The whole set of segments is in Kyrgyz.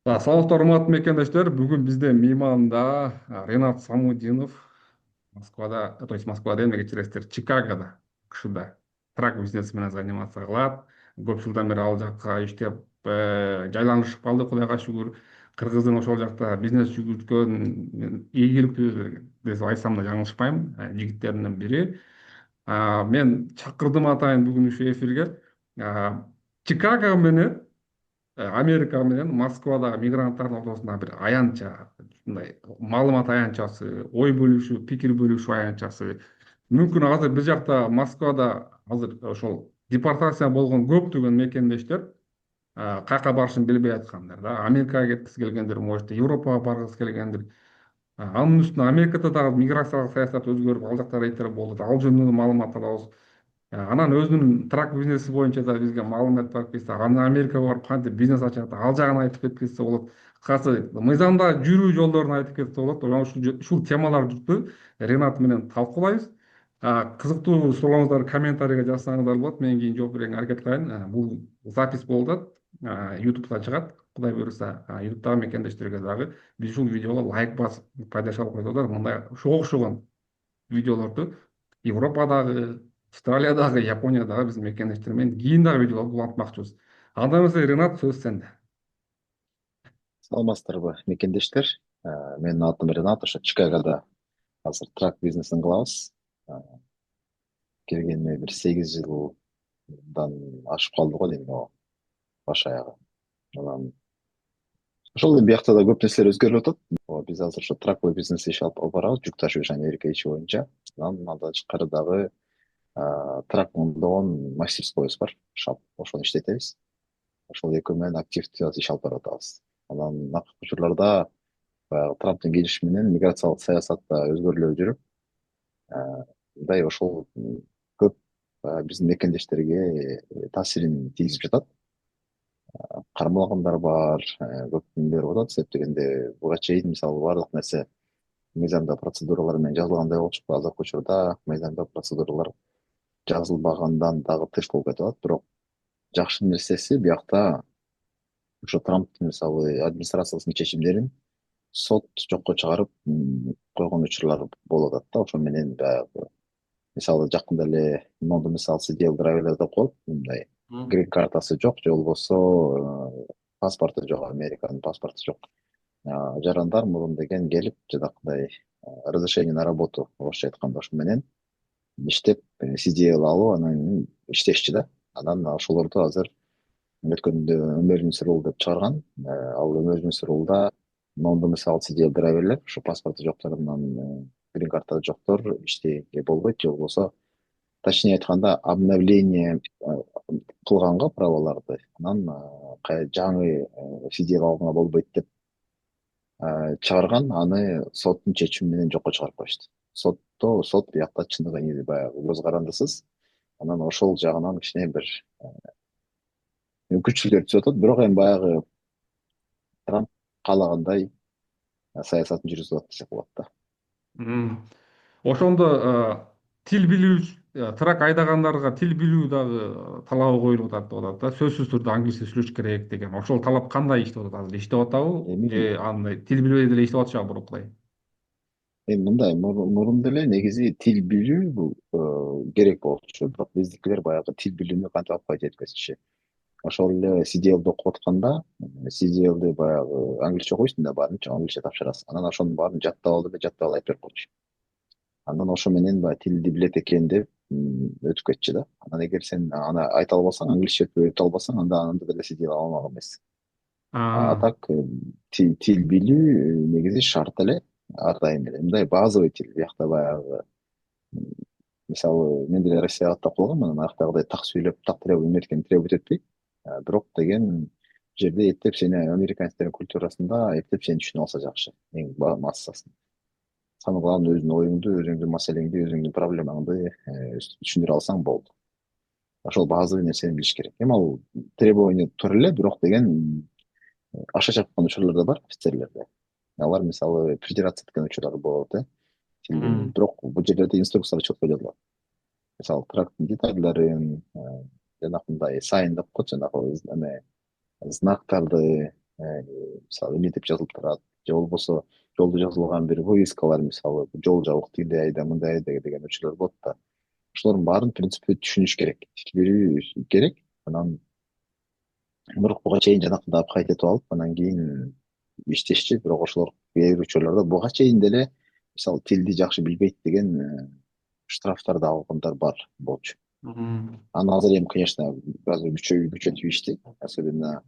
Саламатсыздар, урматтуу мекендештер. Бүгүн бизде мейманда Ренат Самудинов Москвада, то есть Москвада эмне кечиресиздер, Чикагода, КШда трак бизнеси менен заниматься кылат. Көп жылдан бери ал жакка иштеп жайланышып калды, Кудайга шүгүр. Кыргыздын ошол жакта бизнес жүргүзгөн ийгиликтүү деп айтсам да жаңылышпайм, жигиттеринин бири. Мен чакырдым атайын бүгүн ушу эфирге. Чикаго менен Америка менен Москвадагы мигранттардын ортосунда бир аянтча, мындай маалымат аянтчасы, ой бөлүшүү, пикир бөлүшүү аянтчасы. Мүмкүн азыр бир жакта Москвада азыр ошол депортация болгон көптөгөн мекендештер каяка барышын билбей аткандар да. Америкага кеткиси келгендер, может, Европага баргысы келгендер. Анын үстүнө Америкада дагы миграциялык саясат өзгөрүп, ал жакта рейдтер болду. Ал жөнүндө маалымат алабыз. Анан өзүнүн трак бизнеси боюнча да бизге маалымат берип кетсе, анан Америкага барып кантип бизнес ачат, ал жагын айтып кеткенсе болот. Кыскасы, мыйзамда жүрүү жолдорун айтып кетсе болот. Ушул темалар жөнүндө Ренат менен талкуулайбыз. Кызыктуу суроолоруңуздар комментарийге жазсаңыздар болот. Мен кийин жооп берүүгө аракет кылайын. Бул запись болуп атат. YouTube'да чыгат. Кудай буюрса, YouTube'дагы мекендештерге дагы биз ушул видеого лайк басып, пайдашалап койсоңуздар, мындай ошого окшогон видеолорду Европадагы, Австралиядагы, Япониядагы биздин мекендештер менен кийин дагы видеолорду улантмакчыбыз. Анда эмесе, Ренат, сөз сенде. Саламатсыздарбы, мекендештер. Менин атым Ренат, ошо Чикагода азыр трак бизнесин кылабыз. Келгениме бир 8 жылдан ашып калды го дейм, баш аягы. Анан ошол биякта да көп нерселер өзгөрүп атат. Биз азыр ошо траковый бизнес иш алып барабыз, жүк ташууучу Америка иши боюнча. Анан андан тышкары дагы трак оңдогон мастерскойбуз бар. Ошону иштетебиз. Ошол экөө менен активдүү иш алып барып атабыз. Анан акыркы учурларда баягы Трамптын келишими менен миграциялык саясат да өзгөрүлүп жүрүп, мындай ошол көп биздин мекендештерге таасирин тийгизип жатат. Кармалгандар бар, көп нелер болуп атат. Себеп дегенде буга чейин мисалы баардык нерсе мыйзамда процедуралар менен жазылгандай болчу. Азыркы учурда мыйзамда процедуралар жазылбагандан дагы тыш болуп кетип атат. Бирок жакшы нерсеси биякта ошо Трамптын мисалы администрациясынын чечимдерин сот жокко чыгарып койгон учурлар болуп атат да. Ошо менен баягы мисалы жакында эле моду мисалы CDL драйверлер деп коет, мындай грин картасы жок же болбосо паспорту жок, Американын паспорту жок жарандар мурун деген келип жанакындай разрешение на работу орусча айтканда ошо менен иштеп CDL алып анан иштешчи да. Анан ошолорду азыр өткөндө emergency rule деп чыгарган. Ал emergency rule'да моунду мисалы CDL драйверлер, ушу паспорту жоктор менен грин картасы жоктор иштеге болбойт, же болбосо точнее айтканда обновление кылганга праволарды анан жаңы CDL алганга болбойт деп чыгарган. Аны соттун чечими менен жокко чыгарып коюшту. Сот биякта чындыгы негизи баягы көз карандысыз. Анан ошол жагынан кичине бир мүмкүнчүлүктөр түзүп атат. Бирок эми баягы Трамп каалагандай саясатын жүргүзүп атат десек болот да. М. Ошондо тил билүү, трак айдагандарга тил билүү дагы талабы коюлуп атат деп атат да. Сөзсүз түрдө англисче сүйлөш керек деген. Ошол талап кандай иштеп атат азыр? Иштеп атабы? Эми Же андай тил билбей деле иштеп атышабы буруктай? эми мындай мурун деле негизи тил билүү бул керек болчу, бирок биздикилер баягы тил билүүнү кантип алып койду жеткиришчи. Ошол эле CDL'ди окуп атканда CDL'ди баягы англисче окуйсуң да, баарын англисче тапшырасың. Анан ошонун баарын жаттап ал деп жаттап ал айтып берип койчу. Андан ошо менен баягы тилди билет экен деп өтүп кетчү да. Анан эгер сен аны айта албасаң, англисче өтө албасаң, анда деле CDL ала алмак эмессиң. А А, так тил билүү негизи шарт эле ар дайым эле. Мындай базовый тил биякта баягы мисалы мен деле Россияга каттап калгам, анан аяктагыдай так сүйлөп, так эметкен требовать этпейт. Бирок деген жерде эптеп сени американецтердин культурасында эптеп сени түшүнүп алса жакшы, эң массасын. Самое главное өзүңдүн оюңду, өзүңдүн маселеңди, өзүңдүн проблемаңды түшүндүрө алсаң болду. Ошол базовый нерсени билиш керек. Эми ал требование тур эле, бирок деген аша чапкан учурлар да бар офицерлерде. Алар мисалы придираться эткен учурлар болот, м. бирок бул жерлерде инструкциялар четко жазылат. Мисалы трактын детальдарын жанакындай сайын деп коет, жанагы эме знактарды мисалы эмне деп жазылып турат, же болбосо жолдо жазылган бир вывескалар, мисалы жол жабык тигиндей айда мындай айда деген учурлар болот да. Ошолордун баарын в принципе түшүнүш керек, билүү керек. Анан бирок буга чейин жанакындай алып кайтып алып, анан кийин иштешчи. Бирок ошолор кээ бир учурларда буга чейин деле мисалы тилди жакшы билбейт деген штрафтарды алгандар бар болчу. Анан азыр эми, конечно, азыр күчөтүп иштейт. Особенно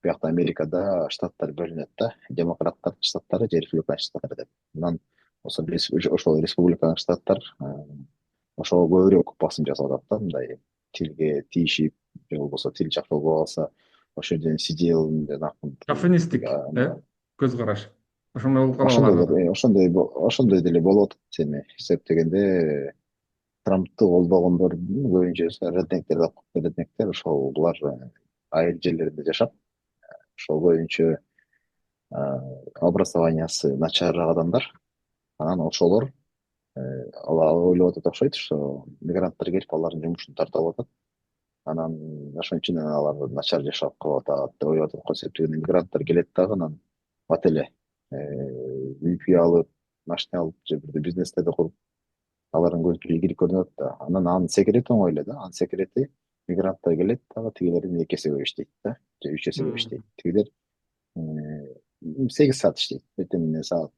биякта Америкада штаттар бөлүнөт да. Демократтар штаттары же республикан штаттары деп. Анан ошол республикан штаттар ошого көбүрөөк басым жасап атат да, мындай тилге тийишип, же болбосо тил жакшы болбой калса ошол жерден сидел жанакы Шовинистик, көз караш. Ошондой болуп калып ошондой алар. ошондой деле болуп атат. Эми эсептегенде Трампты колдогондор көбүнчө реднектер ошол булар айыл жерлеринде жашап, ошол көбүнчө образованиясы начарыраак адамдар. Анан ошолор ойлоп атат окшойт, что мигранттар келип алардын жумушун тартып алып атат. Анан ошон үчүн алар начар жашап калып атат деп ойлоп атат го. Себептен мигранттар келет дагы анан бат эле үй алып, машина алып же бир бизнестерди куруп алардын көзүнчө ийгилик көрүнүп атат да. Анан анын секрети оңой эле да. Анын секрети мигранттар келет дагы тигилерден 2 эсе көп иштейт да, же 3 эсе көп иштейт. Тигилер 8 саат иштейт. Эртең менен саат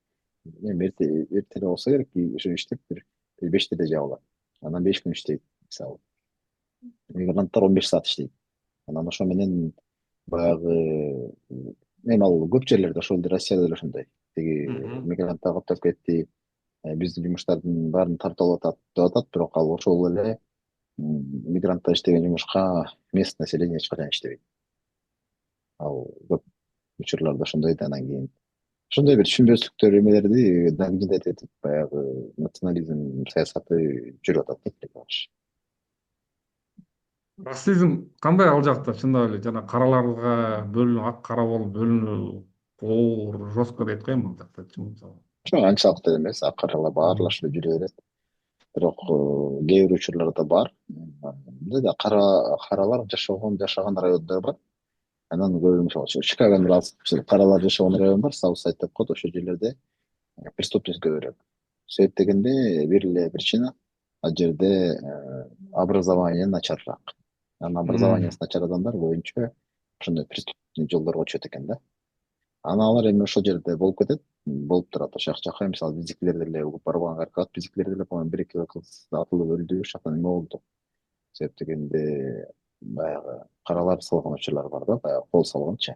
эми эрте эле болсо керек, ошо иштеп бир 5-те жабылат. Анан 5 күн иштейт мисалы. Мигранттар 15 саат иштейт. Анан ошо менен баягы эми ал көп жерлерде ошол эле, Россияда деле ошондой. Тиги мигранттар каптап кетти, биздин жумуштардын баарын тартып алып атат деп атат, бирок ал ошол эле мигранттар иштеген жумушка местное население эч качан иштебейт. Ал көп учурларда ошондой да. Анан кийин ошондой бир түшүнбөстүктөр эмелерди нагнетать этип, баягы национализм саясаты жүрүп атат да тилекалыш. Расизм кандай ал жакта чындап эле жана караларга бөлүнүү, ак кара болуп бөлүнүү оор жестко дейт го эми ал жактачы мисалы. Ошо анчалык деле эмес, ак каралар баары ошо жүрө берет. Бирок кээ бир учурларда бар. Мындай да каралар жашаган райондар бар. Анан көбү мисалы Чикагону алсак, каралар жашаган район бар, Саутсайд деп коет. Ошол жерлерде преступность көбүрөөк. Себеп дегенде бир эле причина, ал жерде образование начарыраак. Анан образованиясы начар адамдар көбүнчө ошондой преступный жолдорго түшөт экен да. Анан алар эми ошол жерде болуп кетет, болуп турат ошол жака. Мисалы биздикилер деле барганга аракет кылат. Биздикилер деле по-моему 1-2 кыз атылып өлдү, ошол жактан эме болду. Себеп дегенде баягы каралар салган учурлар бар да, баягы кол салганчы.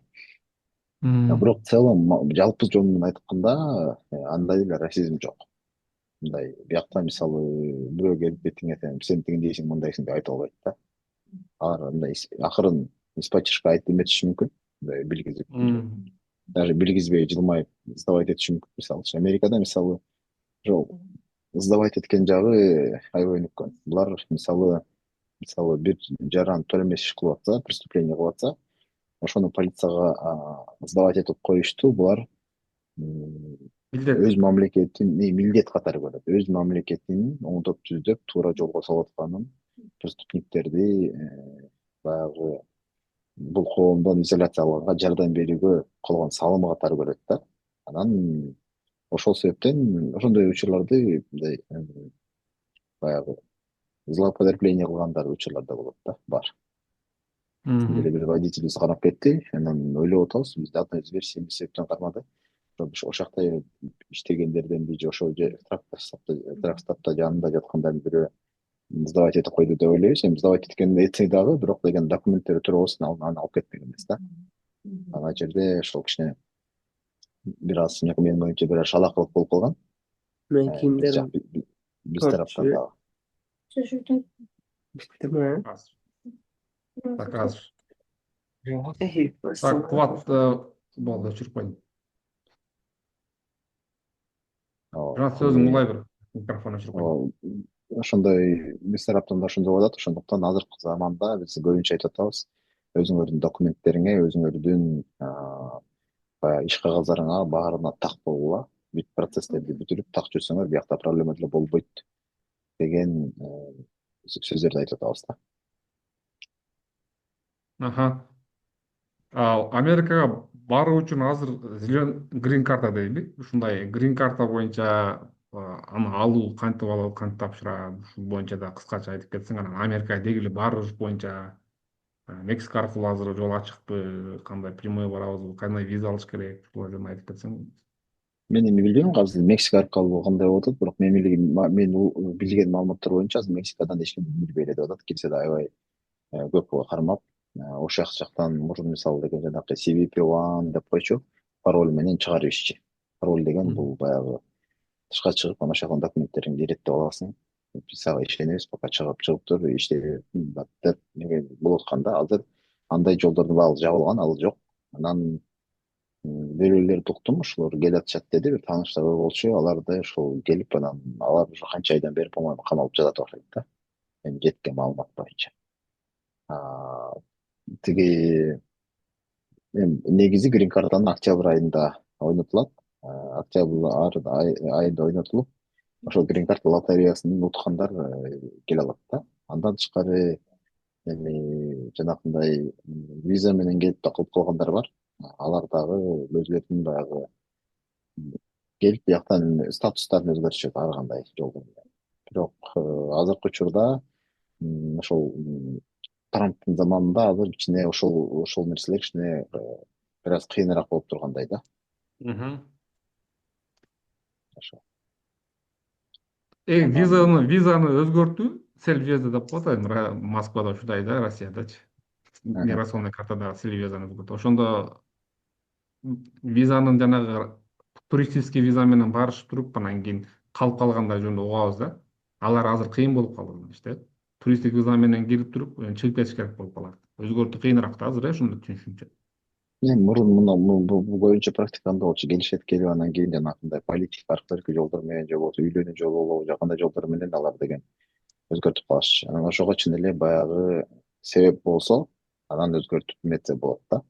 Бирок в целом жалпы жөнүндө айтканда андай эле расизм жок. Мындай биякта мисалы бирөө келип бетиңе сен тигиндейсиң, мындайсың деп айта албайт да. Алар мындай акырын испачкага айтып эметиши мүмкүн, мындай билгизип, даже билгизбей жылмайып сдавать этиши мүмкүн. Мисалы Америкада мисалы жол сдавать эткен жагы аябай өнүккөн. Булар мисалы бир жаран төлөмөс иш кылып атса, преступление кылып атса, ошону полицияга сдавать этип коюшту булар өз мамлекетин милдет катары көрөт. Өз мамлекетин оңдоп түздөп туура жолго салып атканын, преступниктерди баягы бул коомдон изоляциялаганга жардам берүүгө койгон салымы катары көрөт да. Анан ошол себептен ошондой учурларды мындай баягы злоупотребление кылгандар учурлар да болот да, бар. Деле бир водителибиз кармап кетти, анан ойлоп атабыз, бизде одна из версий эмне себептен кармады. Ошол жакта иштегендерден же ошол тракстапта жанында жаткандардын бирөө сдавать этип койду деп ойлойбуз. Эми сдавать эткенин этсе дагы, бирок деген документтери туура болсун, аны алып кетпеген эмес да. Ана жерде ошол кичине бир аз менин оюмча бир аз шалаакылык болуп калган. Мен кийимдерим Биз тараптан дагы. биттиме? Так, азыр. Так, Так, Кубат болду, өчүрүп койдум. Жана сөзүң улай бир. Микрофон өчүрүп койдум. Ошондой биз тараптан да ошондой болуп атат. Ошондуктан азыркы заманда биз көбүнчө айтып атабыз, өзүңөрдүн документтериңе, өзүңөрдүн баягы иш кагаздарыңа баарына так болгула. Бүт процесстерди бүтүрүп так жүрсөңөр, биякта проблема деле болбойт деген сөздөрдү айтып атабыз да. Ал Америкага баруу үчүн азыр зелен грин карта дейли. Ушундай грин карта боюнча аны алуу кантип алып, кантип тапшырат, ушул боюнча да кыскача айтып кетсең, анан Америкага деги эле барыш боюнча Мексика аркылуу азыр жол ачыкпы, кандай прямой барабызбы, кандай виза алыш керек, ушул жөнүндө айтып кетсең. Мен эми билбейм азыр Мексика аркылуу кандай болуп атат, бирок мен билген маалыматтар боюнча азыр Мексикадан эч ким билбей эле деп атат. Кирсе да аябай көп кармап, ошол жактан мурун мисалы деген жанакы CBP1 деп койчу, пароль менен чыгарып ишчи. Пароль деген бул баягы тышка чыгып, анан ошол жактан документтериңди иреттеп аласың. Биз ага ишенебиз, пока чыгып тур, иштеп деп болуп атканда азыр андай жолдордун баары жабылган, ал жок. Анан бирөөлөрдү уктум, ошолор келе атышат деди, бир тааныштар бар болчу, алар да ошол келип, анан алар уже канча айдан бери, по-моему, камалып жатат окшойт да. Эми жеткен маалымат боюнча. А, Тиги негизи грин картаны октябрь айында ойнотулат. Айында ойнотулуп, ошол грин карта лотереясын уткандар келе алат да. Андан тышкары эми жанакындай виза менен келип да кылып калгандар бар. Алар дагы өзүлөрүнүн баягы келип бияктан статустарын өзгөртүшөт ар кандай жолдор менен. Бирок азыркы учурда ошол Трамптын заманында азыр кичине ошол нерселер кичине бир аз кыйыныраак болуп тургандай да. Мгм. Ошо. Визаны өзгөртүү, селф виза деп коет, эми Москвада ушундай да, Россиядачы. Мгм. Миграционный картада селф визаны өзгөртүп. Ошондо визанын жанагы туристический виза менен барышып туруп, анан кийин калып калгандар жөнүндө угабыз да. Алар азыр кыйын болуп калды иштеп. Туристтик виза менен кирип туруп, чыгып кетиш керек болуп калат. Өзгөртүү кыйыныраак да азыр, ошондо түшүнүшүмчө. Эми мурун бул боюнча практика кандай болчу? Келишет, келип анан кийин жанакындай политика аркылуу жолдор менен же болбосо үйлөнүү жолу болобу, же кандай жолдор менен алар деген өзгөртүп калышчы. Анан ошого чын эле баягы себеп болсо, анан өзгөртүп эметсе болот да.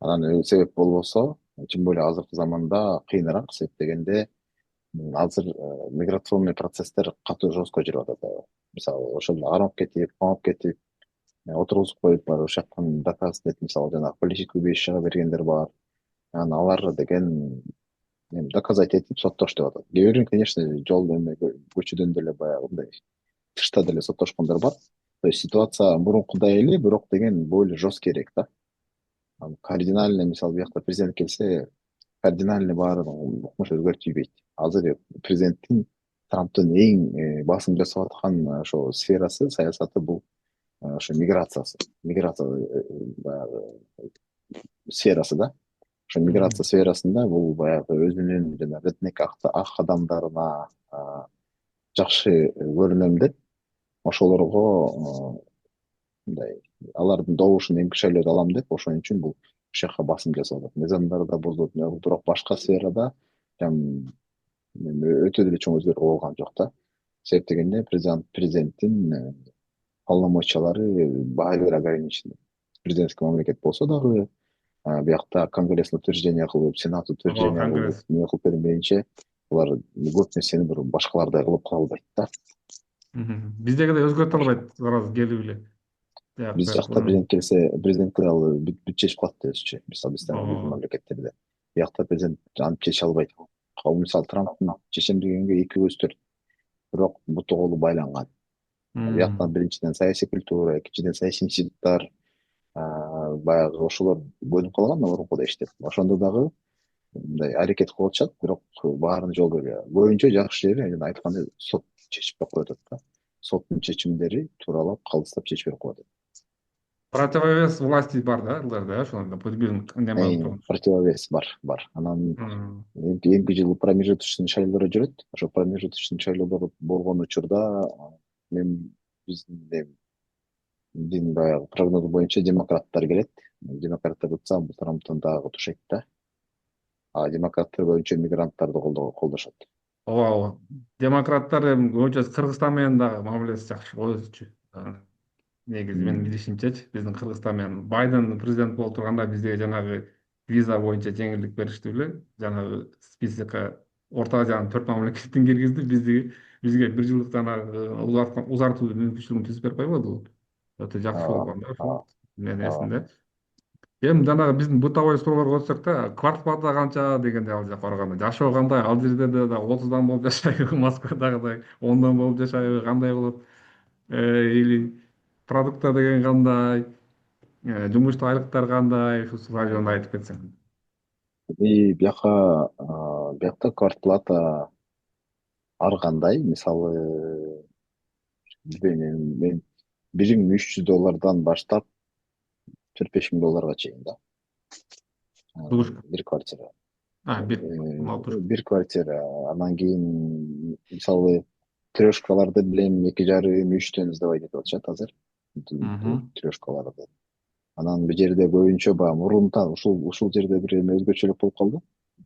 Анан себеп болбосо, тем более азыркы заманда кыйыныраак, себеп дегенде азыр миграционный процесстер катуу жестко жүрүп атат аябай. Мисалы ошол кармап кетип, камап кетип, отургузуп коюп барып ошол жактан доказывать этип, мисалы жанагы политический убежищеге бергендер бар. Анан алар деген доказать этип соттош деп атат. Кээ бирин, конечно, жол эме көчөдөн деле баягы мындай тышта деле соттошкондор бар. То есть ситуация мурункудай эле, бирок деген более жесткийрээк да. Кардинально, мисалы биякта президент келсе, кардинально баарын укмуш өзгөртүлбөйт. Азыр президенттин Трамптын эң басым жасап аткан ошо сферасы, саясаты бул ошо миграция баягы сферасы да. Ошо миграция сферасында бул баягы өзүнүн жана этник ак адамдарына жакшы көрүнөм деп, ошолорго мындай алардын добушун эмкишерлөөдө алам деп, ошон үчүн бул ушул жака басым жасап атат. Мыйзамдар да бузулат, бирок башка сферада өтө деле чоң өзгөрүү болгон жок да. Себеп дегенде президенттин полномочиялары баары бир ограничен. Президентский мамлекет болсо дагы биякта конгресс утверждение кылып, сенат Ооба, утверждение кылып, Конгресс. эмне кылып бермейинче булар көп нерсени бир башкалардай кылып кала албайт да. Биздегидей өзгөртө албайт, сразу келип эле. Биз Тияктыр. жакта президент келе ал бүт чечип калат да өзүчө. Мисалы биздин Ооба. мамлекеттерде. Биякта президент антип чече албайт. Мисалы Трамптын чечем дегенге 2/4, бирок буту колу байланган. Бияктан биринчиден саясий культура, экинчиден саясий институттар баягы ошолор бөлүнүп калган мурункудай иштеп. Ошондо дагы мындай аракет кылып атышат, бирок баарына жол бербей. Көбүнчө жакшы жери жана айткандай сот чечип берип коюп атат да. Соттун чечимдери тууралап калыстап чечип берип коюп атат. Противовес власти бар да, аларда, ошондо подбирим неме кылып турган. Противовес бар. Анан эки жыл промежуточный шайлоодор жүрөт. Ошо промежуточный шайлоодор болгон учурда биздин баягы прогноз боюнча демократтар келет. Демократтар утса, бул Трамптан дагы тушайт да. А демократтар боюнча мигранттарды колдошот. Ооба. Демократтар эми көбүнчө Кыргызстан менен дагы мамилеси жакшы болчу. Негизи менин билишимчечи, биздин Кыргызстан менен Байден президент болуп турганда бизге жанагы виза боюнча жеңилдик беришти беле. Жанагы списокко Орто Азиянын 4 мамлекетин киргизди, бизге 1 жылдык жанагы узартуу мүмкүнчүлүгүн түзүп берип койбодубу? Өтө жакшы болгон да ошол. Мен эсимде. Эми жанагы биздин бытовой суроолорго өтсөк да, квартплата канча дегенде ал жака барганда жашоо кандай, ал жерде да 30дан болуп жашайбы, Москвадагыдай 10дан болуп жашайбы, кандай болот? Или продукта деген кандай, жумуштуу айлыктар кандай, ушул районду айтып кетсең. И бияқта квартплата ар кандай, мисалы мен 1300 доллардан баштап 4-5 миң долларга чейин да. Дуушка. Бир квартира. Дуушка. Бир квартира. Анан кийин мисалы трешкаларды билем 2,5-3 сдавать этип атышат азыр. Трешкаларды. Анан бул жерде көбүнчө баягы мурунтан ушул жерде бир эме өзгөчөлүк болуп калды.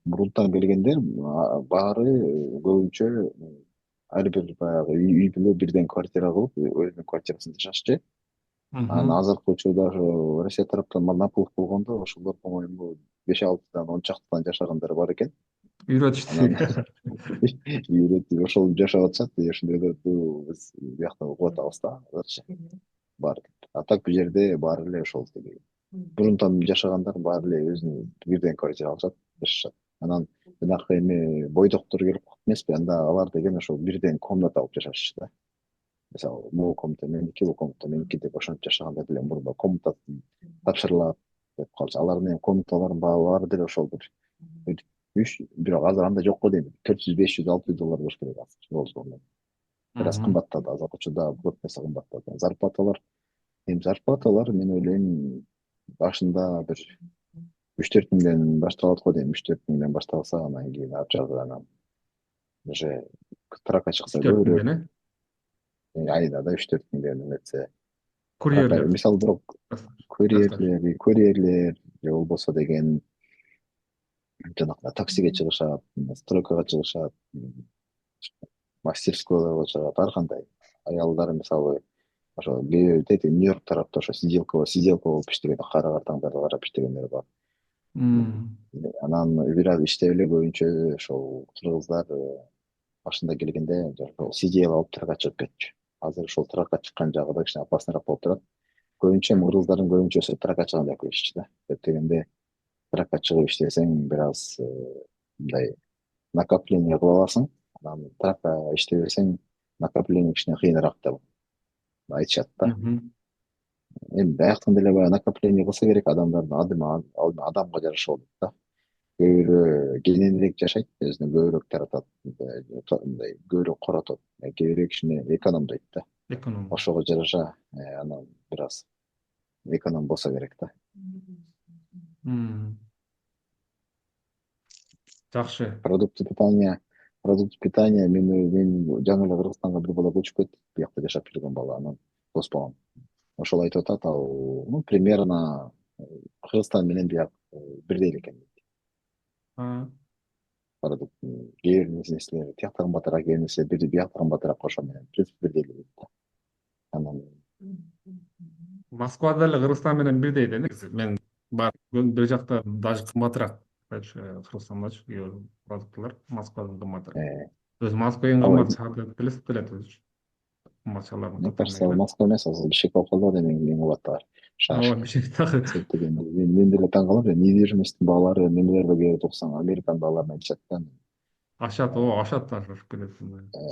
Мурунтан келгендер баары көбүнчө ар бир баягы үй бүлө бирден квартира кылып өзүнүн квартирасында жашачы. Анан азыркы учурда ошо Россия тараптан монополдук болгондо ошолор, по-моему, 5-6дан 10 чактыдан жашагандар бар экен. Анан үйрөтүп ошол жашап атышат. Ошондойдо биз биякта окуп атабыз да азырчы. Бар. А так бул жерде баары эле ошол мурунтан жашагандар баары эле өзүнүн бирден квартира алышат, жашашат. Анан жанакы эми бойдоктор келип калат эмеспи, анда алар деген ошол бирден комната алып жашашчы да. Мисалы, могу комната меники, бул комната меники деп ошентип жашагандар деле мурда комната тапшырылат деп калчу. Алардын комнаталарынын баары деле ошол бирок азыр андай жок го дейм. 400, 500, 600 доллар болуш керек азыр. Бир аз кымбаттады, азыркы учурда көп нерсе кымбаттады. Зарплаталар мен ойлойм башында бир 3-4 миңден башталат го дейм. 3-4 миңден башталса, анан кийин ар жагы анан уже трака чыкса 4 көбүрөөк. миңден, Айда да 3-4 миңден нетсе. курьерлер. Мисалы бирок курьерлер же болбосо деген жанагы таксиге чыгышат, стройкага чыгышат, мастерскойлорго чыгат, ар кандай. Аялдар мисалы ошо Нью-Йорк тарапта ошо сиделка болуп иштеген, кара картаңдарды карап иштегендер бар. Анан бир аз иштеп эле көбүнчө ошол кыргыздар башында келгенде ошол сидел алып тракка чыгып кетчү. Азыр ошол тракка чыккан жагы да кичине опасныраак болуп турат. Көбүнчө кыргыздардын көбүнчөсү тракка чыгanda көбүнчө да. Деп дегенде тракка чыгып иштесең бир аз мындай накопление кыла аласың. Анан тракка иштей берсең накопление кичине кыйыныраак деп айтышат да. Эми бияктан деле баягы накопление кылса керек, адамдардын адамга жараша болот да. Көбүрөөк кененирээк жашайт, өзүнө көбүрөөк таратат, мындай көбүрөөк коротот, кээ бирөө кичине экономдойт да. Ошого жараша анан бир аз эконом болсо керек да. Жакшы. Продукты питания мен жаңы эле Кыргызстанга бир бала көчүп кетти, биякта жашап жүргөн бала, анан дос балам. Ошол айтып атат, ал примерно Кыргызстан менен бияк бирдей эле экен. Продукт кээ бир нерселер тиякта кымбатыраак, кээ бир нерсе биякта кымбатыраак, ошо менен принцип бирдей эле дейт да. Анан Москвада деле Кыргызстан менен бирдей эле. Мен бар бир жакта даже кымбатыраак. Кыргызстандачы кээ бир продукталар Москвадан кымбатыраак. Өзү Москванын кымбат шаар деп билесиз белет өзү. Кымбат шаарлардын мне кажется, катарына Москва эмес, азыр Бишкек болуп калды го дейм, эң кымбат шаар. Ооба, Бишкек дагы. Мен деле таң калам, недвижимосттун баалары мемлекетке келип окусаң, Американын бааларына айтышат да. Ашат да, ашып кетет.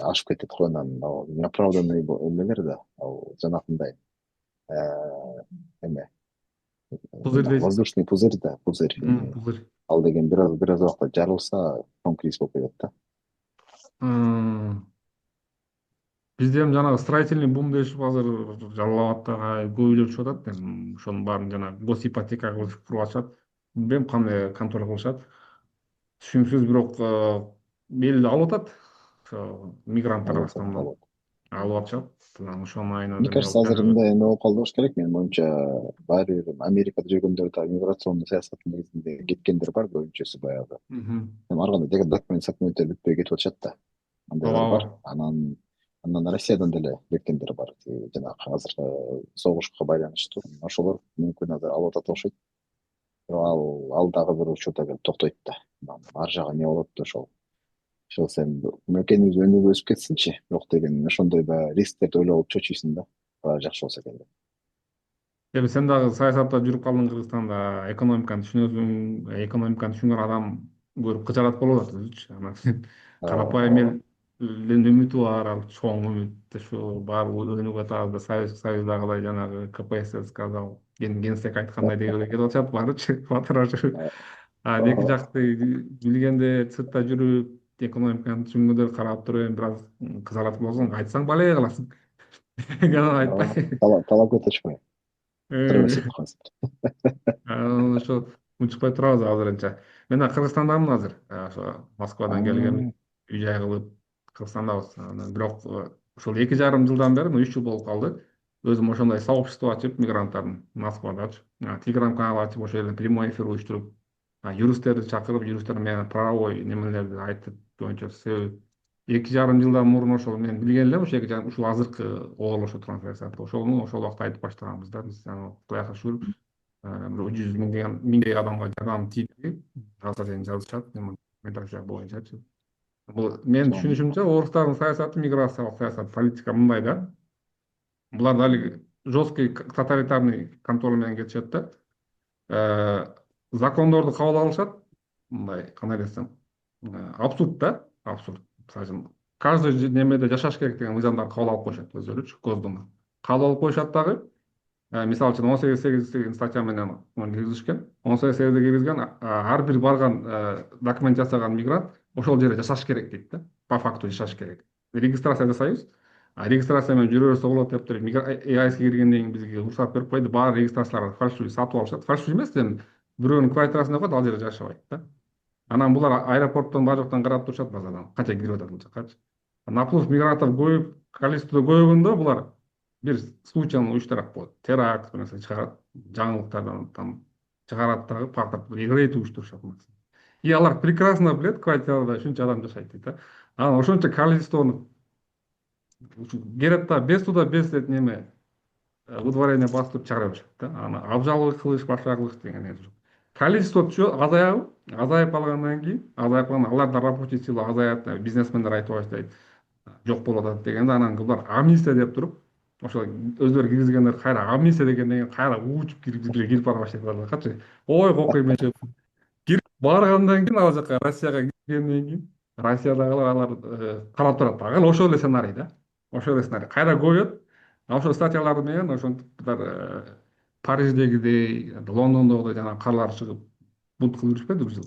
Ашып кетет го, анан неоправданный эмелер да, ал жанакындай эме Пузырь дейсиз. воздушный пузырь да, пузырь. Ал деген бир аз убакта жарылса, конкрис болуп кетет да. Бизде эми жанагы строительный бум дешип азыр Жалал Абадта көп үйлөр чыгып атат. Ошонун баарын жанагы гос ипотека кылып куруп атышат. Билбейм кандай контроль кылышат. Түшүнүксүз, бирок эл алып атат. Ошо мигранттар основном алып атышат. Ошонун айынан Мне кажется, азыр мындай эме болуп калды болуш керек, менин оюмча. Баары бир Америкада жүргөндөр да миграционный саясаттын негизинде кеткендер бар, көбүнчөсү баягы. Эми ар кандай документтер бүтпөй кетип атышат да. Андайлар бар. Анан Россиядан деле кеткендер бар. Жанагы азыркы согушка байланыштуу. Ошолор мүмкүн азыр алып атат окшойт. Ал дагы бир учурда келип токтойт да. Ар жагы эмне болот да ошол сен мекенибиз өнүгүп өсүп кетсинчи. Бирок деген ошондой баягы рисктерди ойлоп чочуйсуң да. Баары жакшы болсо экен деп. Эми сен дагы саясатта жүрүп калдың Кыргызстанда, экономиканы түшүнөсүң, экономиканы түшүнгөн адам көрүп кычарат болуп атат өзүчү. Анан ооба карапайым ооба элдин үмүтү бар, ал чоң үмүт ушу баары өнүгүп атабыз, Союздагыдай жанагы КПСС казал, Генсек айткандай деги кетип атышат баарычы, батырачы. А эки ооба жакты билгенде сыртта жүрүп, экономиканы түшүнгөндөр карап туруп эми бир аз кызарат болсоң, айтсаң балеге каласың. Анан ооба айтпай. талапка түшпөй тура берсек казыр. Ошо унчукпай турабыз азырынча. Мен да Кыргызстандамын азыр. Ошо Москвадан келгем, үй жай кылып Кыргызстандабыз. Анан бирок ушул 2,5 жылдан бери, 3 жыл болуп калды. Өзүм ошондой сообщество ачып, мигранттардын Москвадачы. Телеграм канал ачып, ошол жерден прямой эфир уюштуруп, юристтерди чакырып, юристтер менен правовой немелерди айтып, боюнча себеби 2,5 жылдан мурун ошол мен билген элем, ушул азыркы оголошо турган саясатты ошону ошол убакта айтып баштаганбыз да. Биз Кудайга шүгүр, бир 100 миңдей адамга жардам тийди. Азыр эми жазышат, медиация боюнчачы. Бул менин түшүнүшүмчө орустардын саясаты, миграциялык саясат, политика мындай да. Булар дали жесткий тоталитарный контроль менен кетишет да. Закондорду кабыл алышат, мындай кандай десем, абсурд да, абсурд. Мисалы үчүн каждый немеде жашаш керек деген мыйзамдарды кабыл алып коюшат өздөрүчү, Госдума. Кабыл алып коюшат дагы. Мисалы үчүн 18 деген статья менен киргизишкен. 18 киргизген, ар бир барган документ жасаган мигрант ошол жерде жашаш керек дейт да. По факту жашаш керек. Регистрация жасайбыз. Регистрация менен жүрө берсе болот деп туруп, ЕАЭСке киргенден кийин бизге уруксат берип койду. Баары регистрацияларды фальшивый сатып алышат. Фальшивый эмес, эми бирөөнүн квартирасына коет, ал жерде жашабайт да. Анан булар аэропорттон баары жактан карап турушат базадан. Кача кирип атат бул жака. Наплыв мигранттар көбөйүп, количество көбөйгөндө булар бир случайно уюштурат болот. Теракт нерсе чыгарат, жаңылыктардан там чыгарат дагы, пактап рейд уюштурушат. И алар прекрасно билет, квартирада ушунча адам жашайт дейт да. Анан ошончо количествону керет да, без туда, без неме выдворение бастырып чыгара беришет да. Аны обжаловать кылыш, башка кылыш деген нерсе жок. Количество азаябы, азайып калгандан кийин, азайып калганда аларда рабочий сила азаят, бизнесмендер айтып баштайт, жок болуп атат дегенде, анан булар амнистия деп туруп, ошо өздөрү киргизгендер кайра амнистия дегенден кийин кайра уучуп кирип бара баштайт качы. Ой, кокуй мен кирип баргандан кийин, ал жака Россияга киргенден кийин, Россиядагылар алар карап турат дагы ошол эле сценарий да. Ошол эле сценарий. Кайра коет. Ошол статьялар менен ошентиптер Париждегидей, Лондондогудой жанагы карлар чыгып бунт кылып жүрүшпөдү бир жыл.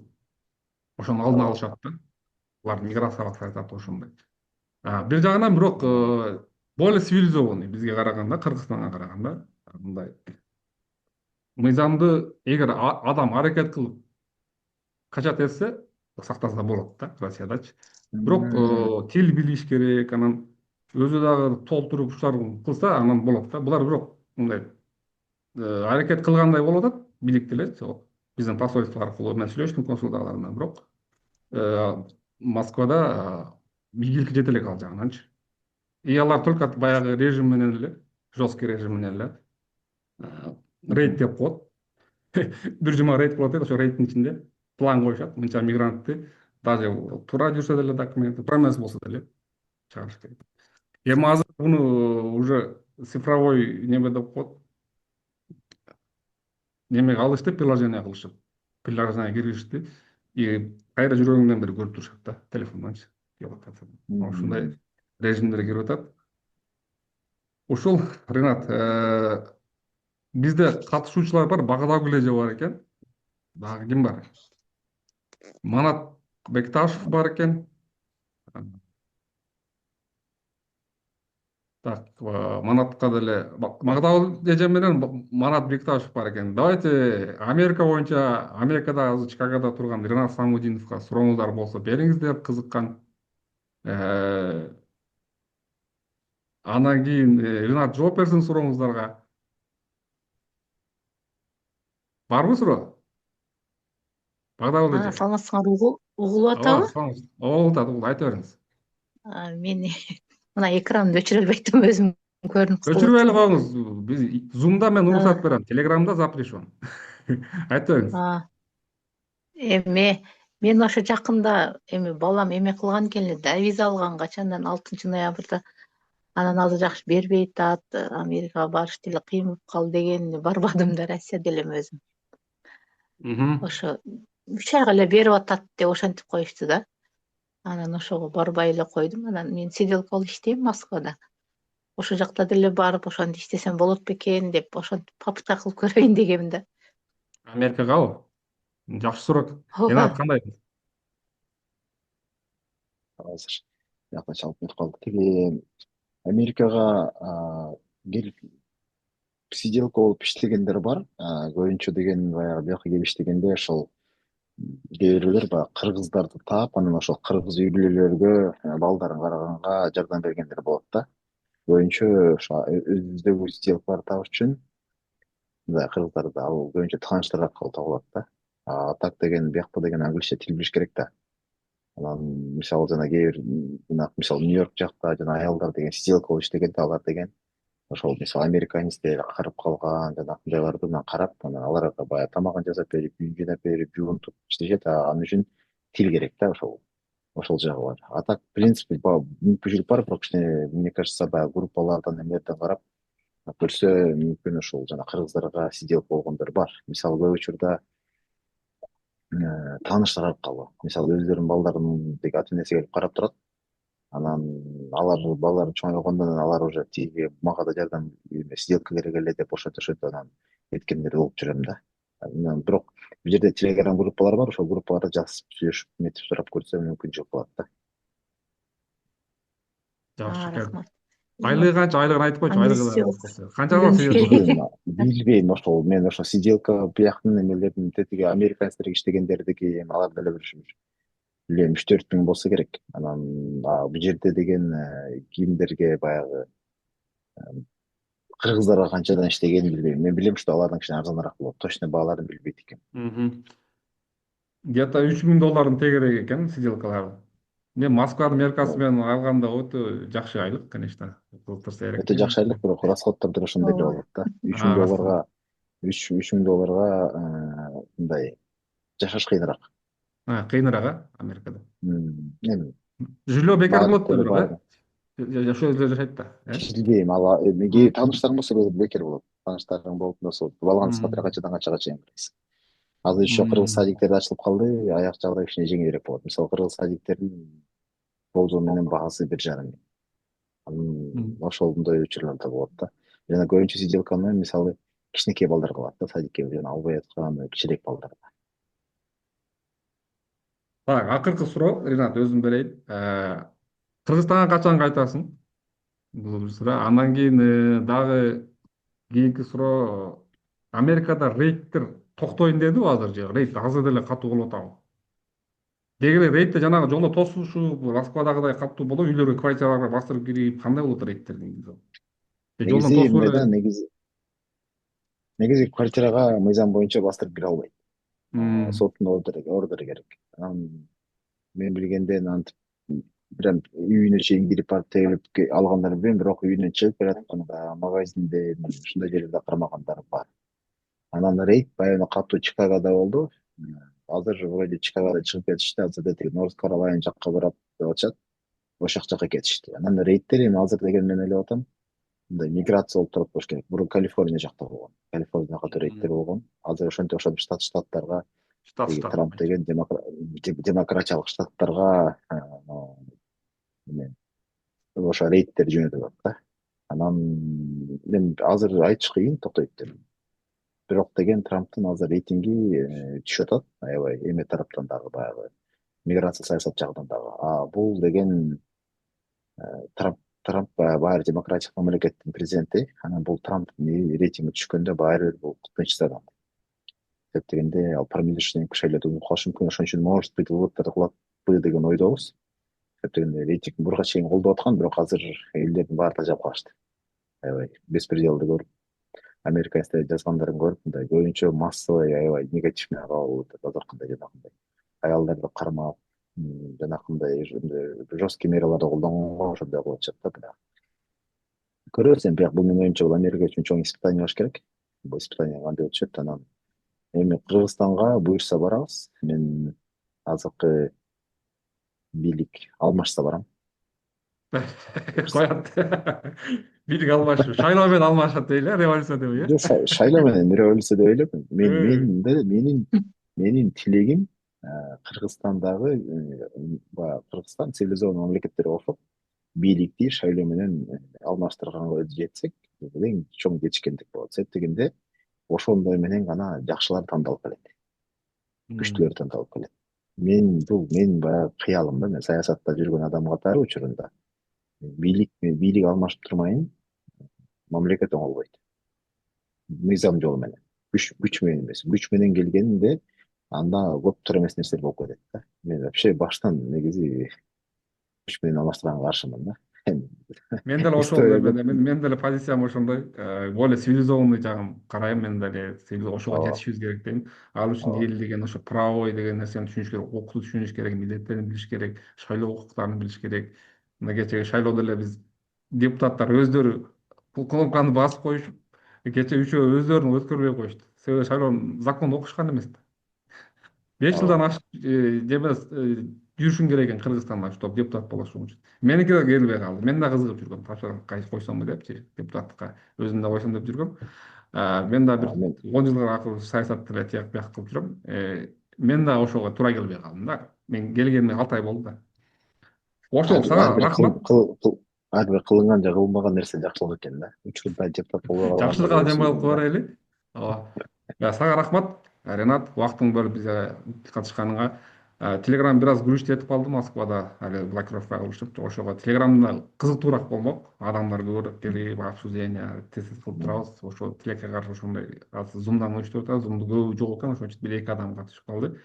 Ошонун алдын алышат да. Булардын миграциялык саясаты ошондой. Бир жагынан бирок более цивилизованный бизге караганда, Кыргызстанга караганда мындай мыйзамды эгер адам аракет кылып качат этсе сактаса болот да, Россиядачы. Бирок тил билиш керек, анан өзү дагы толтуруп ушуларды кылса анан болот да. Булар бирок мындай аракет кылгандай болуп атат, бийликтелер. Биздин посольство аркылуу мен сүйлөштүм консулдагылар менен, бирок Москвада ийгилик жете элек ал жагынанчы. И алар только баягы режим менен эле, жесткий режим менен эле рейд деп коет. Бир жума рейд болот дейт, ошо рейдтин ичинде план коюшат, мынча мигрантты даже туура жүрсө деле документи, туура эмес болсо деле чыгарыш керек. Эми азыр буну уже цифровой неме деп коет, немеге алышты, приложение кылышып, приложение киргизишти, и кайда жүргөнүңдөн бери көрүп турушат да, телефондончу келип атат. Ушундай режимдер кирип атат. Ушул Ринат, бизде катышуучулар бар, Багдагүл эже бар экен. Дагы ким бар? Манат Бекташев бар экен. Так, Манатка деле Багдагүл эже менен Манат Бекташев бар экен. Давайте Америка боюнча, Америкада азыр Чикагода турган Ринат Самудиновго сурооңуздар болсо бериңиздер, кызыккан. Анан кийин Ринат жооп берсин сурооңуздарга. Барбы суроо? Багдагүл эже. Саламатсыңарбы? Угулуп Ооба, атабы? угулат, айта бериңиз. Мен мына экранымды өчүрө албайттым, өзүм көрүнүп калып Өчүрбөй эле атам. коюңуз. Биз Zoom'да мен уруксат берем. Телеграмда запрещен. Айта бериңиз. Мен ошо жакында балам эме кылган экен эле да, виза алган, качандан 6 ноябрда Анан азыр жакшы бербей атат, Америкага барыш деле кыйын болуп калды деген барбадым да Россияда элем өзүм. Мгм. Ошо 3 айга эле берип атат деп ошентип коюшту да. Анан ошого барбай эле койдум. Анан мен сиделка иштейм Москвада. Ошол жакта деле барып ошондо иштесем болот бекен деп ошентип попытка кылып көрөйүн дегем да. Америкагабы? Жакшы суроо. Ооба. Ринат кандай? азыр жакта чалып кетип калдык. Тиги Америкага келип сиделка болуп иштегендер бар. Көбүнчө деген баягы бияка келип иштегенде ошол кээ бирөөлөр баягы кыргыздарды таап, анан ошол кыргыз үй бүлөлөргө балдарын караганга жардам бергендер болот да. Көбүнчө ошо өзүбүздөгү сиделкаларды табыш үчүн мындай кыргыздарды ал көбүнчө тааныштар аркылуу табылат да. А так деген биякта деген англисче тил билиш керек да. Анан мисалы жана кээ бир мисалы Нью-Йорк жакта жана аялдар деген сиделка болуп иштегенде алар деген ошол мисалы американецтер карып калган жанакындайларды анан карап анан аларга баягы тамагын жасап берип, үйүн жинап берип, жуунтуп иштешет. Ал үчүн тил керек да ошол жагы бар. А так в принципе мүмкүнчүлүк бар, бирок кичине мне кажется баягы группалардан эмелерден карап көрсө мүмкүн ошол жана кыргыздарга сиделка болгондор бар. Мисалы көп учурда тааныштар аркылуу мисалы өздөрүнүн балдарын деги ата энеси келип карап турат. Анан алар балалар чоңойгондо алар уже тиги мага да жардам сиделка керек эле деп ошентип анан эткендерди угуп жүрөм да. Бирок бул жерде телеграм группалар бар, ошол группаларда жазып сүйлөшүп метип сурап көрсө мүмкүнчүлүк болот да. Жакшы экен. Рахмат. Айлыгы канча? Айлыгын айтып койчу. Айлыгы Англисче да. Канчага үйрөнүш сиделка керек. болот? Билбейм ошол мен ошо сиделка бияктын эмелерин тетиги американецтерге иштегендердики алар деле бир билем 3-4 миң болсо керек. Анан бул жерде деген кимдерге баягы кыргыздарга канчадан иштегенин билбейм. Мен билем что алардан кичине арзаныраак болот. Точно бааларын билбейт экенм. Мгм. Где-то 3 000 доллардын тегерек экен сиделкалар. Мен Москвадын меркасы менен алганда өтө жакшы айлык, конечно. Кылтырса керек. Өтө жакшы айлык, бирок расходдор ошондой эле Ооба. болот да. 3 000 долларга 3 000 долларга мындай жашаш кыйыныраак. Кыйыныраак, Америкада. Эми Жилье бекер болот да баардыктары бирок, баары ошол жерде жашайт да, билбейм. Ал кээ тааныштарым болсо бекер болот. Тааныштарың болуп болсо балганы Мгм. смотря канчадан канчага чейин барасың. Азыр еще кыргыз Мгм. садиктер ачылып калды, аяк жагы кичине жеңилирээк болот. Мисалы кыргыз садиктердин болжол менен баасы 1,5 миң. Мгм. Ошондой учурлар да болот да. Жана көбүнчө сиделканы мисалы кичинекей балдар кылат да, садикке жана албай аткан кичирээк балдар. Так, акыркы суроо, Ринат, өзүм берейин. Кыргызстанга качан кайтасың? Бул бир суроо. Андан кийин дагы кийинки суроо. Америкада рейдтер токтойм дедиби азыр же? Рейд азыр деле катуу болуп атабы? Деги эле рейдте жанагы жолдо тосулушуп, Москвадагыдай катуу болобу? Үйлөргө, квартираларга бастырып кирип, кандай болот рейдтердин? Жолдон Негизи тосуп эмне да, эле. негизи квартирага мыйзам боюнча бастырып кире албайт. Мм. Соттун ордеру керек. Мен билгенден антип прям үйүнө чейин кирип барып тегилип алгандар билбейм, бирок үйүнөн чыгып келатканда магазинде ушундай жерлерде кармагандар бар. Анан рейд баягы катуу Чикагода болду. Азыр вроде Чикагода чыгып кетишти. Азыр тиги Норт Каролайна жакка барат деп атышат. Ошол жакка кетишти. Анан рейдтер эми азыр деген мен ойлоп атам, мындай миграция болуп турат болуш керек. Мурун Калифорния жакта болгон. Калифорния катуу рейдтер болгон. Азыр ошентип штаттарга тиги Штат. Трамп деген демократиялык штаттарга эме ошо рейдтер жөнөтүп атат да. Анан мен азыр айтыш кыйын токтойт деп. Бирок деген Трамптын азыр рейтинги түшүп атат, аябай эме тараптан дагы баягы миграция саясат жагынан дагы. Бул деген Трамп баары демократик мамлекеттин президенти. Анан бул Трамптын рейтинги түшкөндө баары бир бул тынчсызданат. Деп дегенде ал промежуточный шайлоодо угуп калышы мүмкүн. Ошон үчүн может быть выбордор кылатпы деген ойдобуз. Деп дегенде рейтинг бурга чейин колдоп аткан, бирок азыр элдердин баары тажап калышты. Аябай беспределди көрүп, американецтердин жазгандарын көрүп, мындай көбүнчө массовый аябай негатив менен кабыл алып атат. Азыркындай жанагындай аялдарды кармап, жанакындай жесткий мераларды колдонгонго ошондой кылып атышат да. Бирок көрөбүз эми, бирок бул менин оюмча бул Америка үчүн чоң испытание болуш керек. Бул испытание кандай өтүшөт, анан эми Кыргызстанга буюрса барабыз. Мен азыркы бийлик алмашса барам. коет. Бийлик алмашып, шайлоо менен алмашат дейли, революция деп Жок, шайлоо менен революция деп ойлойм. э. Менин тилегим Кыргызстандагы баягы Кыргызстан цивилизованный мамлекеттер окшоп бийликти шайлоо менен алмаштырганга жетсек, бул эң чоң жетишкендик болот. Себеп дегенде ошондой менен гана жакшылар тандалып келет, күчтүүлөр тандалып келет. Бул менин баягы кыялым да. Мен саясатта жүргөн адам катары учурунда бийлик алмашып турмайын, мамлекет оңолбойт. Мыйзам жолу менен, күч менен эмес. Күч менен келгенде анда көптөр эмес нерселер болуп кетет да. Мен вообще баштан негизи күч менен алмаштырганга каршымын да. Мен деле ошол мен деле позициям ошондой. Более цивилизованный жагын карайм. Мен деле ошого жетишибиз керек дейм. Ал үчүн эл деген ошо правой деген нерсени түшүнүш керек, укукту түшүнүш керек, милдеттерин билиш керек, шайлоо укуктарын билиш керек. Мына кечеги шайлоодо эле биз депутаттар өздөрү кнопканы басып коюшуп, кече үчөө өздөрүн өткөрбөй коюшту. Себеби шайлоо законду окушкан эмес да. 5 жылдан ашык жемес жүрүшүң керек экен Кыргызстанда, чтобы депутат болушуң үчүн. Меники да келбей калды. Мен да кызыгып жүргөм, тапшырып койсомбу депчи, депутаттыкка өзүм да койсом деп жүргөм. Мен да бир 10 жылга акыл саясатты эле тияк бияк кылып жүрөм. Мен да ошого туура келбей калдым да. Мен келгениме 6 ай болду да. Ошол сага рахмат. Ар бир кылынган же кылынбаган нерсе жакшылык экен да. 3 жылда депутат болбой калган. Жакшылык жем болуп кала берели. Сага рахмат, Ренат, убактыңды бөлүп бизге катышканыңа. Телеграм бир аз күрүчтүү этип калды Москвада, али блокировка кылышып, ошого Телеграмда кызыктуураак болмок. Адамдар көбүрөөк келип, обсуждение тез кылып турабыз. Ошо тилекке каршы ошондой аз зумдан уюштуруп атабыз. Зумду көбү жок экен, ошон үчүн бир 2 адам катышып калды.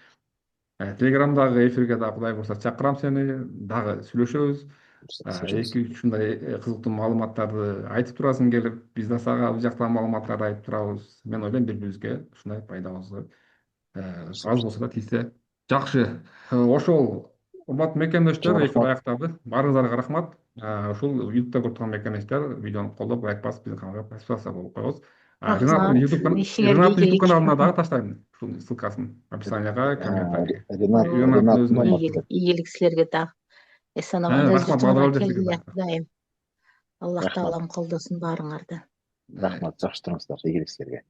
Телеграмдагы эфирге да Кудай буюрса чакырам сени, дагы сүйлөшөбүз. 2-3 ушундай кызыктуу маалыматтарды айтып турасың келип, биз да сага бул жактагы маалыматтарды айтып турабыз. Мен ойлойм бири-бирибизге ушундай пайдабызга аз болсо да тийсе жакшы. Ошол урматтуу мекендештер, эфир аякталды. Баарыңыздарга рахмат. Ушул YouTube'да көрүп турган мекендештер видеону колдоп, лайк басып, биздин каналга подписаться болуп коебуз. Ренаттын YouTube каналына дагы таштайм ушул ссылкасын описанияга, комментарийге. Ренат ийгилик силерге дагы. Эсен аман өзүңөр келгиле Кудайым. Аллах таалам колдосун баарыңарды. Рахмат, жакшы туруңуздар, ийгилик силерге.